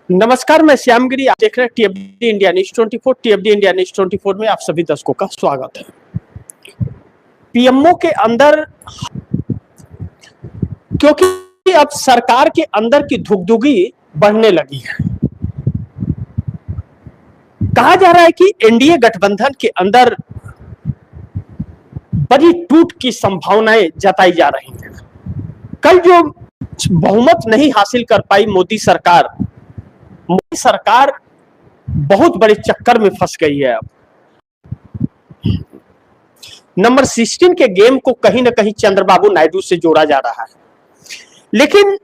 नमस्कार, मैं श्यामगिरी। आप देख रहे हैं टीएफडी इंडिया न्यूज 24। टीएफडी इंडिया न्यूज 24 में आप सभी दर्शकों का स्वागत है। पीएमओ के अंदर, क्योंकि अब सरकार के अंदर की धुगधुगी बढ़ने लगी है, कहा जा रहा है कि एनडीए गठबंधन के अंदर बड़ी टूट की संभावनाएं जताई जा रही हैं। कल जो बहुमत नहीं हासिल कर पाई मोदी सरकार बहुत बड़े चक्कर में फंस गई है। अब नंबर 16 के गेम को कहीं ना कहीं चंद्रबाबू नायडू से जोड़ा जा रहा है, लेकिन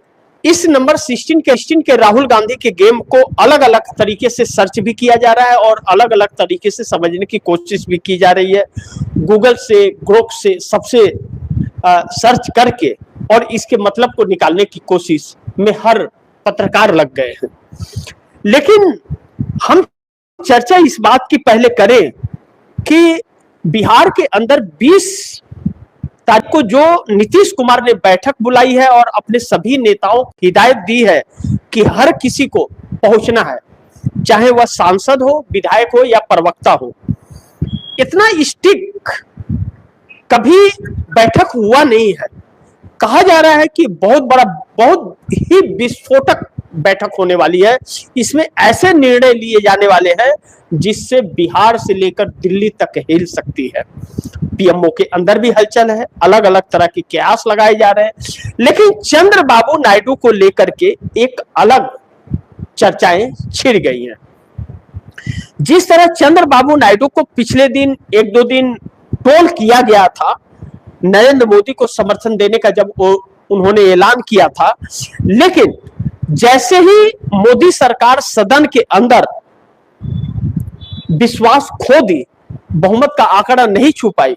इस नंबर 16 के राहुल गांधी के गेम को अलग अलग तरीके से सर्च भी किया जा रहा है और अलग अलग तरीके से समझने की कोशिश भी की जा रही है। गूगल से, ग्रोक से, सबसे सर्च करके और इसके मतलब को निकालने की कोशिश में हर पत्रकार लग गए हैं। लेकिन हम चर्चा इस बात की पहले करें कि बिहार के अंदर 20 तारीख को जो नीतीश कुमार ने बैठक बुलाई है और अपने सभी नेताओं को हिदायत दी है कि हर किसी को पहुंचना है, चाहे वह सांसद हो, विधायक हो या प्रवक्ता हो। इतना स्टिक कभी बैठक हुआ नहीं है। कहा जा रहा है कि बहुत ही विस्फोटक बैठक होने वाली है। इसमें ऐसे निर्णय लिए जाने वाले हैं जिससे बिहार से लेकर दिल्ली तक हिल सकती है। पीएमओ के अंदर भी हलचल है, अलग अलग तरह के कयास लगाए जा रहे हैं, लेकिन चंद्रबाबू नायडू को लेकर के एक अलग चर्चाएं छिड़ गई हैं। जिस तरह चंद्रबाबू नायडू को पिछले दिन एक दो दिन ट्रोल किया गया था नरेंद्र मोदी को समर्थन देने का, जब उन्होंने ऐलान किया था, लेकिन जैसे ही मोदी सरकार सदन के अंदर विश्वास खो दी, बहुमत का आंकड़ा नहीं छू पाई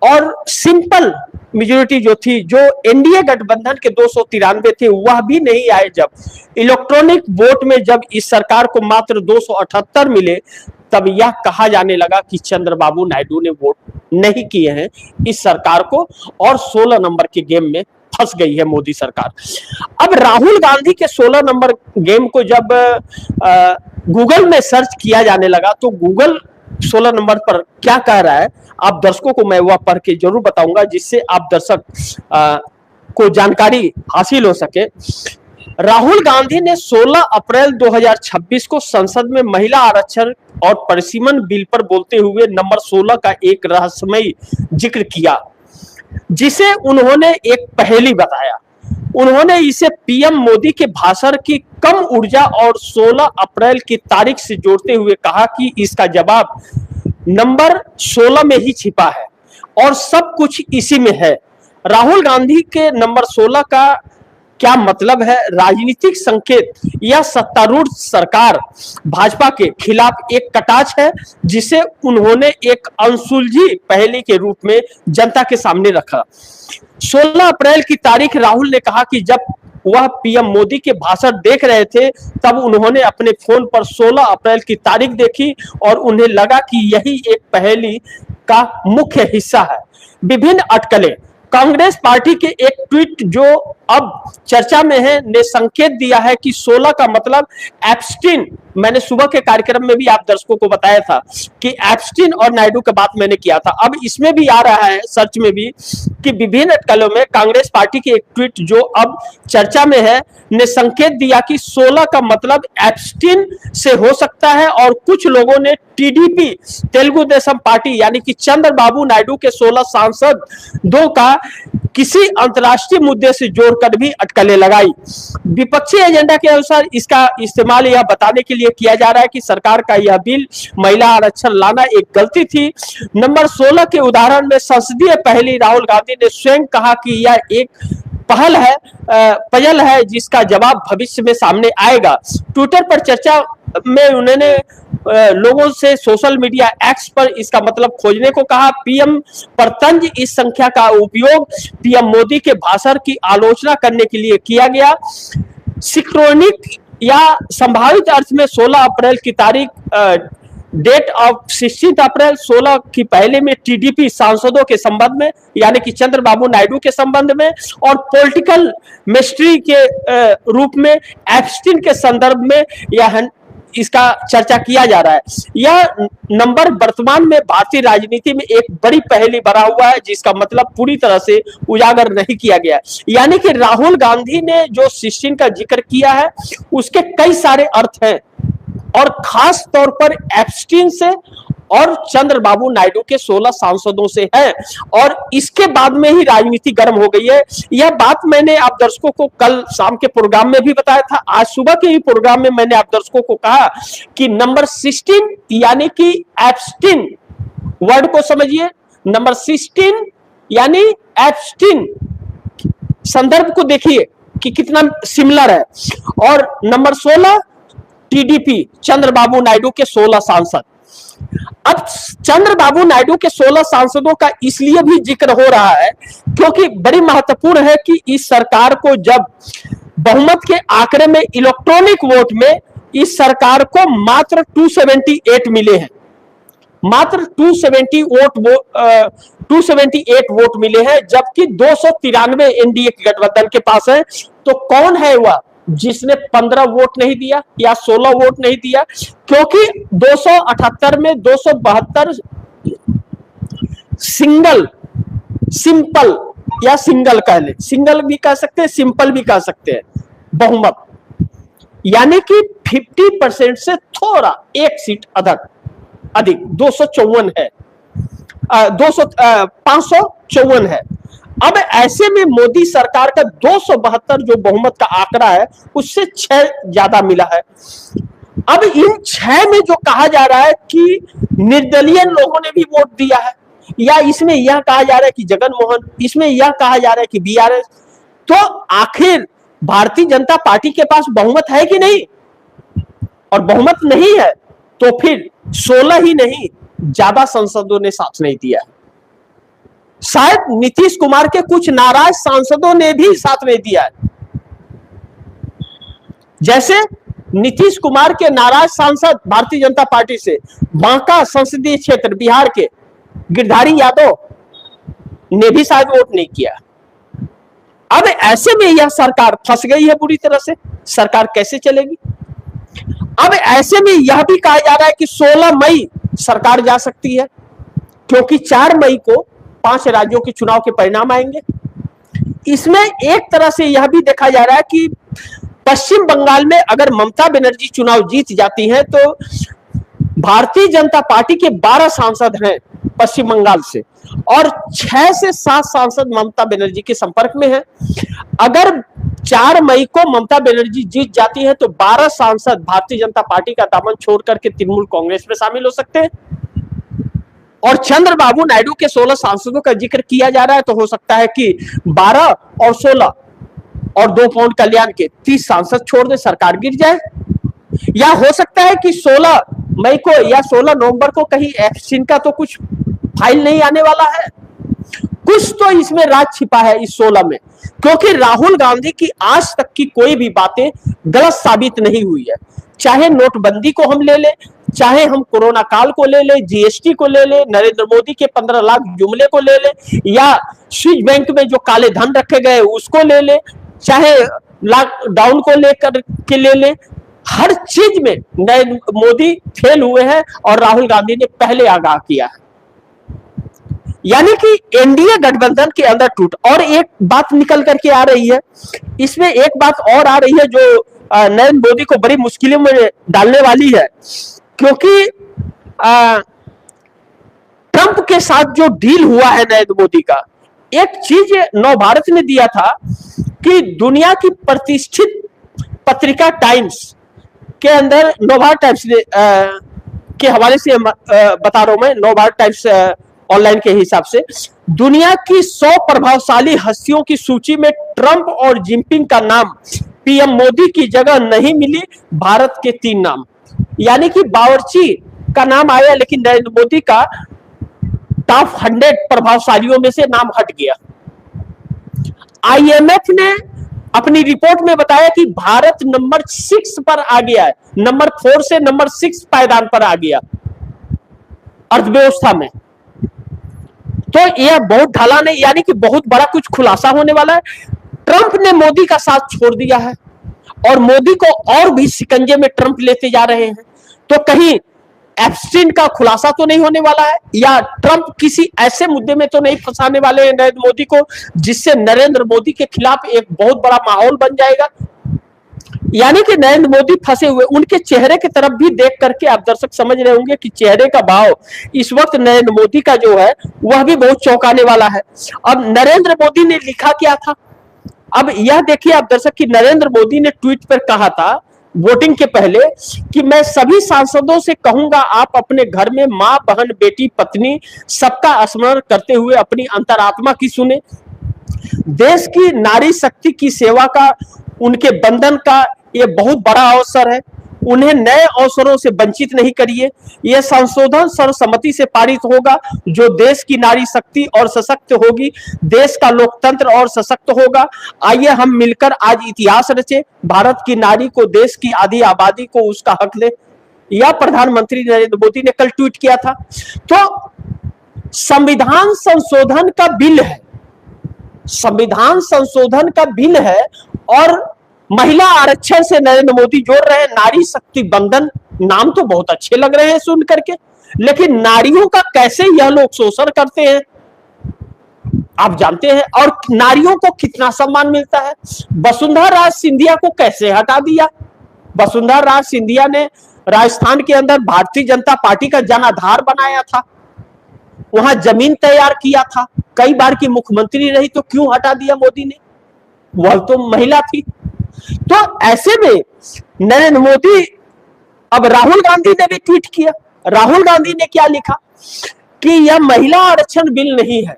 और सिंपल मेजोरिटी जो थी, जो एनडीए गठबंधन के 293 थे, वह भी नहीं आए। जब इलेक्ट्रॉनिक वोट में जब इस सरकार को मात्र 278 मिले, तब यह कहा जाने लगा कि चंद्रबाबू नायडू ने वोट नहीं किए हैं इस सरकार को और 16 नंबर के गेम में फंस गई है मोदी सरकार। अब राहुल गांधी के 16 नंबर गेम को जब गूगल में सर्च किया जाने लगा, तो गूगल 16 नंबर पर क्या कह रहा है, आप दर्शकों को मैं वह पढ़ के जरूर बताऊंगा, जिससे आप दर्शक को जानकारी हासिल हो सके। राहुल गांधी ने 16 अप्रैल 2026 को संसद में महिला आरक्षण और परिसीमन बिल पर बोलते हुए नंबर 16 का एक रहस्यमयी जिक्र किया, जिसे उन्होंने एक पहेली बताया। उन्होंने इसे पीएम मोदी के भाषण की कम ऊर्जा और 16 अप्रैल की तारीख से जोड़ते हुए कहा कि इसका जवाब नंबर 16 में ही छिपा है और सब कुछ इसी में है। राहुल गांधी के नंबर 16 का क्या मतलब है? राजनीतिक संकेत या सत्तारूढ़ सरकार भाजपा के खिलाफ एक कटाक्ष है, जिसे उन्होंने एक अनसुलझी पहेली के रूप में जनता के सामने रखा। 16 अप्रैल की तारीख राहुल ने कहा कि जब वह पीएम मोदी के भाषण देख रहे थे, तब उन्होंने अपने फोन पर 16 अप्रैल की तारीख देखी और उन्हें लगा कि यही एक पहेली का मुख्य हिस्सा है। विभिन्न अटकलें। कांग्रेस पार्टी के एक ट्वीट जो अब चर्चा में है ने संकेत दिया है कि 16 का मतलब एप्स्टीन। मैंने सुबह के कार्यक्रम में भी आप दर्शकों को बताया था कि एप्स्टीन और नायडू की बात मैंने किया था। अब इसमें भी आ रहा है सर्च में भी कि विभिन्न अटकलों में कांग्रेस पार्टी की एक ट्वीट जो अब चर्चा में है ने संकेत दिया कि 16 का मतलब एप्स्टीन से हो सकता है और कुछ लोगों ने टीडीपी तेलुगु देशम पार्टी यानी कि चंद्रबाबू नायडू के 16 सांसद दो का किसी अंतर्राष्ट्रीय मुद्दे से जोड़कर भी अटकलें लगाई। विपक्षी एजेंडा के अनुसार इसका इस्तेमाल यह बताने के लिए किया जा रहा है कि सरकार का यह बिल महिला आरक्षण लाना एक गलती थी। नंबर 16 के उदाहरण में संसदीय पहेली राहुल गांधी ने स्वयं कहा कि यह एक पजल है जिसका जवाब भविष्य में सामने आएगा। ट्विटर पर चर्चा में उन्होंने लोगों से सोशल मीडिया एक्स पर इसका मतलब खोजने को कहा। पीएम पर तंज इस संख्या का उपयोग पीएम मोदी के भाषण की आलोचना करने के लिए किया गया। सिक्रोनिक या संभावित अर्थ में 16 अप्रैल की तारीख डेट ऑफ 16 अप्रैल 16 की पहले में टीडीपी सांसदों के संबंध में, यानी कि चंद्रबाबू नायडू के संबंध में, और पॉलिटिकल मिस्ट्री के रूप में एप्स्टीन के संदर्भ में यह इसका चर्चा किया जा रहा है। यह नंबर वर्तमान में भारतीय राजनीति में एक बड़ी पहेली बना हुआ है, जिसका मतलब पूरी तरह से उजागर नहीं किया गया। यानी कि राहुल गांधी ने जो 16 का जिक्र किया है उसके कई सारे अर्थ हैं, और खास तौर पर एप्स्टीन से और चंद्रबाबू नायडू के 16 सांसदों से है, और इसके बाद में ही राजनीति गर्म हो गई है। यह बात मैंने आप दर्शकों को कल शाम के प्रोग्राम में भी बताया था। आज सुबह के ही प्रोग्राम में मैंने आप दर्शकों को कहा कि नंबर 16 यानी कि एप्स्टीन वर्ड को समझिए। नंबर 16 यानी एप्स्टीन, संदर्भ को देखिए कि कितना सिमिलर है। और नंबर 16 टीडीपी, चंद्रबाबू नायडू के 16 सांसद। अब चंद्रबाबू नायडू के 16 सांसदों का इसलिए भी जिक्र हो रहा है क्योंकि बड़ी महत्वपूर्ण है कि इस सरकार को जब बहुमत के आंकड़े में, इलेक्ट्रॉनिक वोट में, इस सरकार को मात्र 278 मिले हैं। मात्र 278 वोट मिले हैं, जबकि 293 एनडीए के गठबंधन के पास है। तो कौन है वह जिसने 15 वोट नहीं दिया या 16 वोट नहीं दिया? क्योंकि 278 में 272 सिंपल या सिंगल कह ले, सिंगल भी कह सकते हैं, सिंपल भी कह सकते हैं, बहुमत, यानी कि 50% से थोड़ा एक सीट अधिक 254 है, 554 है। अब ऐसे में मोदी सरकार का 272 जो बहुमत का आंकड़ा है उससे 6 ज्यादा मिला है। अब इन 6 में जो कहा जा रहा है कि निर्दलीय लोगों ने भी वोट दिया है, या इसमें यह कहा जा रहा है कि जगन मोहन, इसमें यह कहा जा रहा है कि बीआरएस, तो आखिर भारतीय जनता पार्टी के पास बहुमत है कि नहीं? और बहुमत नहीं है तो फिर 16 ही नहीं, ज्यादा सांसदों ने साथ नहीं दिया। शायद नीतीश कुमार के कुछ नाराज सांसदों ने भी साथ नहीं दिया है। जैसे नीतीश कुमार के नाराज सांसद भारतीय जनता पार्टी से बांका संसदीय क्षेत्र बिहार के गिरधारी यादव ने भी शायद वोट नहीं किया। अब ऐसे में यह सरकार फंस गई है बुरी तरह से। सरकार कैसे चलेगी? अब ऐसे में यह भी कहा जा रहा है कि 16 मई सरकार जा सकती है, क्योंकि 4 मई को 5 राज्यों के चुनाव के परिणाम आएंगे। इसमें एक तरह से यह भी देखा जा रहा है कि पश्चिम बंगाल में अगर ममता बनर्जी चुनाव जीत जाती हैं तो भारतीय जनता पार्टी के 12 सांसद हैं पश्चिम बंगाल से, और 6 से 7 सांसद ममता बनर्जी के संपर्क में हैं। अगर 4 मई को ममता बनर्जी जीत जाती है तो 12 सांसद भारतीय जनता पार्टी का दामन छोड़ करके तृणमूल कांग्रेस में शामिल हो सकते हैं। और चंद्रबाबू नायडू के 16 सांसदों का जिक्र किया जा रहा है, तो हो सकता है कि 12 और 16 और 2 पवन कल्याण के 30 सांसद छोड़ दे, सरकार गिर जाए। या हो सकता है कि 16 मई को या 16 नवंबर को कहीं एप्स्टीन का तो कुछ फाइल नहीं आने वाला है। कुछ तो इसमें राज छिपा है इस 16 में, क्योंकि राहुल गांधी की आज तक की कोई भी बातें गलत साबित नहीं हुई है। चाहे नोटबंदी को हम ले ले, चाहे हम कोरोना काल को ले ले, जीएसटी को ले ले, नरेंद्र मोदी के 15 लाख जुमले को ले ले, या स्विस बैंक में जो काले धन रखे गए उसको ले ले, चाहे लॉकडाउन को लेकर के ले ले, हर चीज में नरेंद्र मोदी फेल हुए हैं और राहुल गांधी ने पहले आगाह किया है। यानी कि एनडीए गठबंधन के अंदर टूट। और एक बात निकल करके आ रही है, इसमें एक बात और आ रही है जो नरेंद्र मोदी को बड़ी मुश्किलों में डालने वाली है, क्योंकि ट्रंप के साथ जो डील हुआ है नरेंद्र मोदी का, एक चीज नव भारत ने दिया था कि दुनिया की प्रतिष्ठित पत्रिका टाइम्स के अंदर, नव भारत टाइम्स के हवाले से बता रहा हूं मैं, नव भारत टाइम्स ऑनलाइन के हिसाब से, दुनिया की 100 प्रभावशाली हस्तियों की सूची में ट्रंप और जिनपिंग का नाम पीएम मोदी की जगह नहीं मिली, भारत के 3 नाम, यानी कि बावर्ची का नाम आया लेकिन नरेंद्र मोदी का टॉप 100 प्रभावशालियों में से नाम हट गया। आईएमएफ ने अपनी रिपोर्ट में बताया कि भारत नंबर 6 पर आ गया है, नंबर 4 से नंबर 6 पायदान पर आ गया। अर्थव्यवस्था में। तो यह बहुत ढलान है, यानी कि बहुत बड़ा कुछ खुलासा होने वाला है। ट्रंप ने मोदी का साथ छोड़ दिया है और मोदी को और भी शिकंजे में ट्रंप लेते जा रहे हैं। तो कहीं एप्स्टीन का खुलासा तो नहीं होने वाला है, या ट्रंप किसी ऐसे मुद्दे में तो नहीं फंसाने वाले हैं नरेंद्र मोदी को जिससे नरेंद्र मोदी के खिलाफ एक बहुत बड़ा माहौल बन जाएगा। यानी कि नरेंद्र मोदी फंसे हुए, उनके चेहरे की तरफ भी देख करके आप दर्शक समझ रहे होंगे कि चेहरे का भाव इस वक्त नरेंद्र मोदी का जो है वह भी बहुत चौंकाने वाला है। अब नरेंद्र मोदी ने लिखा क्या था, अब यह देखिए आप दर्शक कि नरेंद्र मोदी ने ट्वीट पर कहा था वोटिंग के पहले कि मैं सभी सांसदों से कहूंगा आप अपने घर में मां, बहन, बेटी, पत्नी सबका स्मरण करते हुए अपनी अंतरात्मा की सुने। देश की नारी शक्ति की सेवा का, उनके बंधन का यह बहुत बड़ा अवसर है। उन्हें नए अवसरों से वंचित नहीं करिए। यह संशोधन सर्वसम्मति से पारित होगा जो देश की नारी शक्ति और सशक्त होगी, देश का लोकतंत्र और सशक्त होगा। आइए हम मिलकर आज इतिहास रचे, भारत की नारी को, देश की आधी आबादी को उसका हक दे। यह प्रधानमंत्री नरेंद्र मोदी ने कल ट्वीट किया था। तो संविधान संशोधन का बिल है, संविधान संशोधन का बिल है और महिला आरक्षण से नरेंद्र मोदी जोड़ रहे हैं। नारी शक्ति बंधन, नाम तो बहुत अच्छे लग रहे हैं सुन करके, लेकिन नारियों का कैसे यह लोग शोषण करते हैं आप जानते हैं, और नारियों को कितना सम्मान मिलता है। वसुंधरा राज सिंधिया को कैसे हटा दिया। वसुंधरा राज सिंधिया ने राजस्थान के अंदर भारतीय जनता पार्टी का जनाधार बनाया था, वहां जमीन तैयार किया था, कई बार की मुख्यमंत्री रही, तो क्यों हटा दिया मोदी ने, वह तो महिला थी। तो ऐसे में नरेंद्र मोदी, अब राहुल गांधी ने भी ट्वीट किया। राहुल गांधी ने क्या लिखा कि यह महिला आरक्षण बिल नहीं है,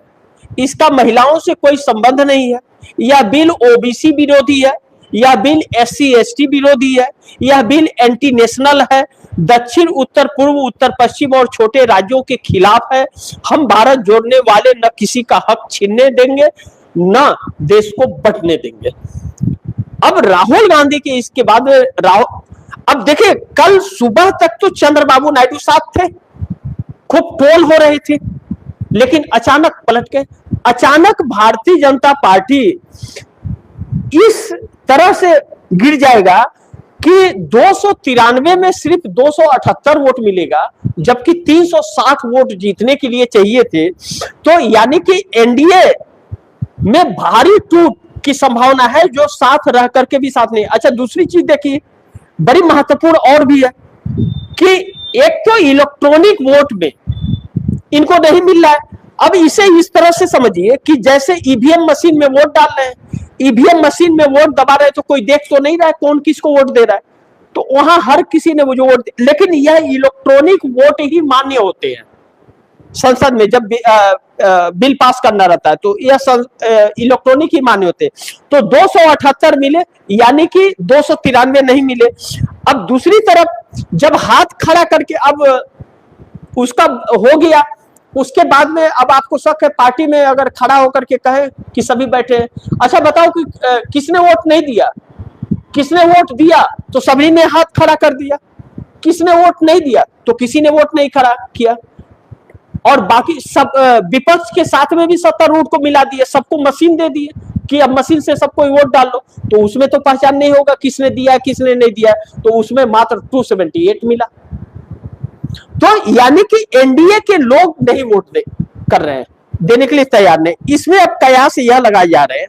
इसका महिलाओं से कोई संबंध नहीं है, यह बिल ओबीसी विरोधी है, यह बिल एससी एसटी विरोधी है, यह बिल एंटी नेशनल है, दक्षिण, उत्तर पूर्व, उत्तर पश्चिम और छोटे राज्यों के खिलाफ है। हम भारत जोड़ने वाले न किसी का हक छीनने देंगे न देश को बंटने देंगे। अब राहुल गांधी के इसके बाद अब देखिए कल सुबह तक तो चंद्रबाबू नायडू साथ थे, खूब ट्रोल हो रहे थे, लेकिन अचानक पलट गए। अचानक भारतीय जनता पार्टी इस तरह से गिर जाएगा कि 293 में सिर्फ 278 वोट मिलेगा, जबकि 360 वोट जीतने के लिए चाहिए थे। तो यानी कि एनडीए में भारी टूट की संभावना है, जो साथ रह करके भी साथ नहीं। अच्छा, दूसरी चीज देखिए बड़ी महत्वपूर्ण और भी है कि एक तो इलेक्ट्रॉनिक वोट में इनको नहीं मिल रहा है। अब इसे इस तरह से समझिए कि जैसे ईवीएम मशीन में वोट डाल रहे हैं, ईवीएम मशीन में वोट दबा रहे हैं तो कोई देख तो नहीं रहा है कौन किसको वोट दे रहा है, तो वहां हर किसी ने वो जो वोट, लेकिन यह इलेक्ट्रॉनिक वोट ही मान्य होते हैं संसद में। जब बिल पास करना रहता है तो यह इलेक्ट्रॉनिक ही मान्य होते। तो 278 मिले, यानी कि 293 नहीं मिले। अब दूसरी तरफ जब हाथ खड़ा करके अब उसका हो गया, उसके बाद में अब आपको शक है पार्टी में अगर खड़ा होकर के कहे कि सभी बैठे हैं, अच्छा बताओ कि किसने वोट नहीं दिया, किसने वोट दिया तो सभी ने हाथ खड़ा कर दिया, किसने वोट नहीं दिया तो किसी ने वोट नहीं खड़ा किया। और बाकी सब विपक्ष के साथ में भी सत्तारूढ़ को मिला दिए, सबको मशीन दे दिए कि अब मशीन से सबको वोट डाल लो, तो उसमें तो पहचान नहीं होगा किसने दिया किसने नहीं दिया, तो उसमें मात्र 278 मिला। तो यानी कि एनडीए के लोग नहीं वोट कर रहे हैं, देने के लिए तैयार नहीं। इसमें अब कयास यह लगाए जा रहे हैं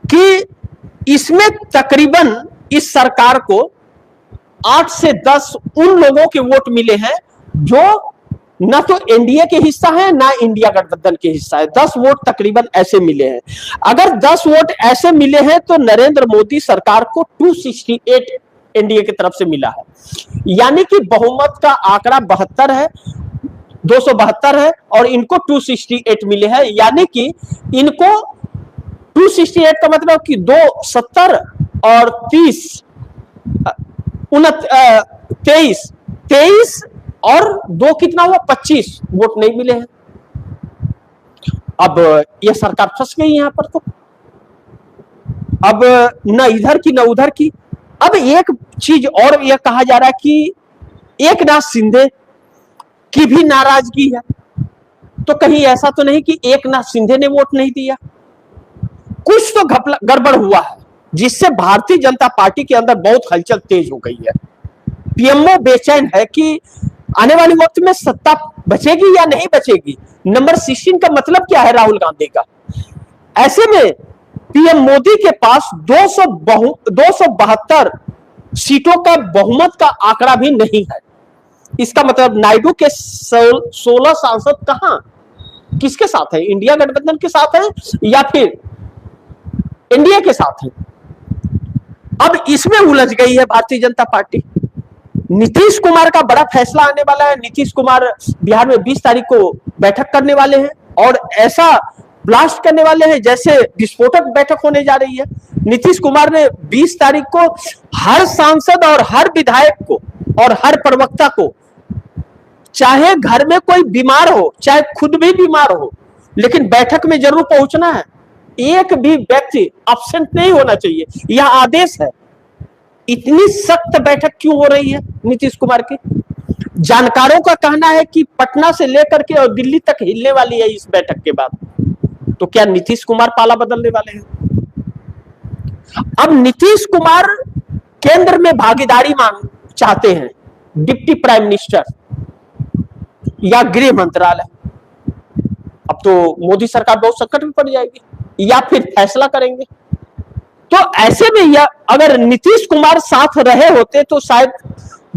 कि इसमें तकरीबन इस सरकार को 8 से 10 उन लोगों के वोट मिले हैं जो ना तो एनडीए के हिस्सा है ना इंडिया गठबंधन के हिस्सा है। 10 वोट तकरीबन ऐसे मिले हैं। अगर 10 वोट ऐसे मिले हैं तो नरेंद्र मोदी सरकार को 268 एनडीए की तरफ से मिला है, यानी कि बहुमत का आंकड़ा 72 है, 272 है और इनको 268 मिले हैं। यानी कि इनको 268 का मतलब कि 270 और 30 23 और 2 कितना हुआ 25 वोट नहीं मिले हैं। अब यह सरकार फंस गई यहां पर, तो अब न इधर की न उधर की। अब एक चीज और यह कहा जा रहा है कि एकनाथ शिंदे की भी नाराजगी है। तो कहीं ऐसा तो नहीं कि एकनाथ शिंदे ने वोट नहीं दिया, कुछ तो गड़बड़ हुआ है जिससे भारतीय जनता पार्टी के अंदर बहुत हलचल तेज हो गई है। पीएमओ बेचैन है कि आने वाले वक्त में सत्ता बचेगी या नहीं बचेगी। नंबर 16 का मतलब क्या है राहुल गांधी का। ऐसे में पीएम मोदी के पास 272 सीटों का बहुमत का आंकड़ा भी नहीं है। इसका मतलब नायडू के 16 सांसद कहां, किसके साथ है, इंडिया गठबंधन के साथ है या फिर एनडीए के साथ है। अब इसमें उलझ गई है भारतीय जनता पार्टी। नीतीश कुमार का बड़ा फैसला आने वाला है। नीतीश कुमार बिहार में 20 तारीख को बैठक करने वाले हैं और ऐसा ब्लास्ट करने वाले हैं जैसे विस्फोटक बैठक होने जा रही है। नीतीश कुमार ने 20 तारीख को हर सांसद और हर विधायक को और हर प्रवक्ता को, चाहे घर में कोई बीमार हो, चाहे खुद भी बीमार हो, लेकिन बैठक में जरूर पहुंचना है। एक भी व्यक्ति एब्सेंट नहीं होना चाहिए, यह आदेश है। इतनी सख्त बैठक क्यों हो रही है नीतीश कुमार की? जानकारों का कहना है कि पटना से लेकर के और दिल्ली तक हिलने वाली है इस बैठक के बाद। तो क्या नीतीश कुमार पाला बदलने वाले हैं? अब नीतीश कुमार केंद्र में भागीदारी मांग चाहते हैं, डिप्टी प्राइम मिनिस्टर या गृह मंत्रालय। अब तो मोदी सरकार बहुत संकट में पड़ जाएगी, या फिर फैसला करेंगे। तो ऐसे में यह अगर नीतीश कुमार साथ रहे होते तो शायद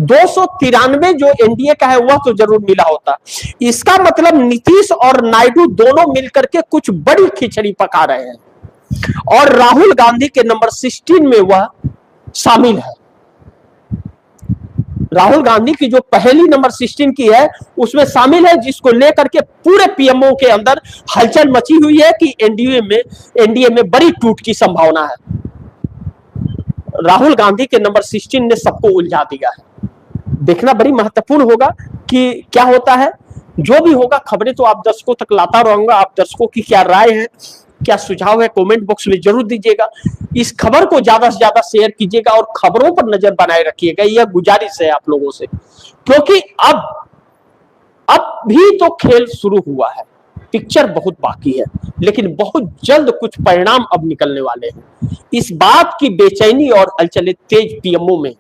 293 जो एनडीए का है वह तो जरूर मिला होता। इसका मतलब नीतीश और नायडू दोनों मिलकर के कुछ बड़ी खिचड़ी पका रहे हैं और राहुल गांधी के नंबर 16 में वह शामिल है। राहुल गांधी की जो पहली नंबर 16 की है उसमें शामिल है, जिसको लेकर के पूरे पीएमओ के अंदर हलचल मची हुई है कि एनडीए में बड़ी टूट की संभावना है। राहुल गांधी के नंबर 16 ने सबको उलझा दिया है। देखना बड़ी महत्वपूर्ण होगा कि क्या होता है। जो भी होगा खबरें तो आप दर्शकों तक लाता रहूंगा। आप दर्शकों की क्या राय है, क्या सुझाव है, कमेंट बॉक्स में जरूर दीजिएगा। इस खबर को ज्यादा से ज्यादा शेयर कीजिएगा और खबरों पर नजर बनाए रखिएगा, यह गुजारिश है आप लोगों से। क्योंकि अब भी तो खेल शुरू हुआ है, पिक्चर बहुत बाकी है, लेकिन बहुत जल्द कुछ परिणाम अब निकलने वाले हैं। इस बात की बेचैनी और हलचल तेज पीएमओ में।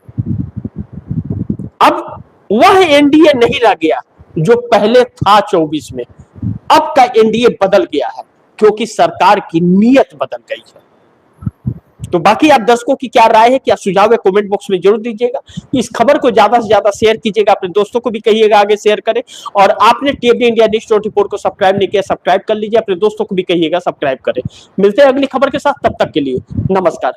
अब वह एनडीए नहीं रह गया जो पहले था 24 में। अब का एनडीए बदल गया है क्योंकि सरकार की नीयत बदल गई है। तो बाकी आप दर्शकों की क्या राय है, क्या सुझाव है, कमेंट बॉक्स में जरूर दीजिएगा। इस खबर को ज्यादा से ज्यादा शेयर कीजिएगा, अपने दोस्तों को भी कहिएगा आगे शेयर करें। और आपने टीएफडी इंडिया न्यूज़ 24 को सब्सक्राइब नहीं किया, सब्सक्राइब कर लीजिए, अपने दोस्तों को भी कहिएगा सब्सक्राइब करें। मिलते हैं अगली खबर के साथ, तब तक के लिए नमस्कार।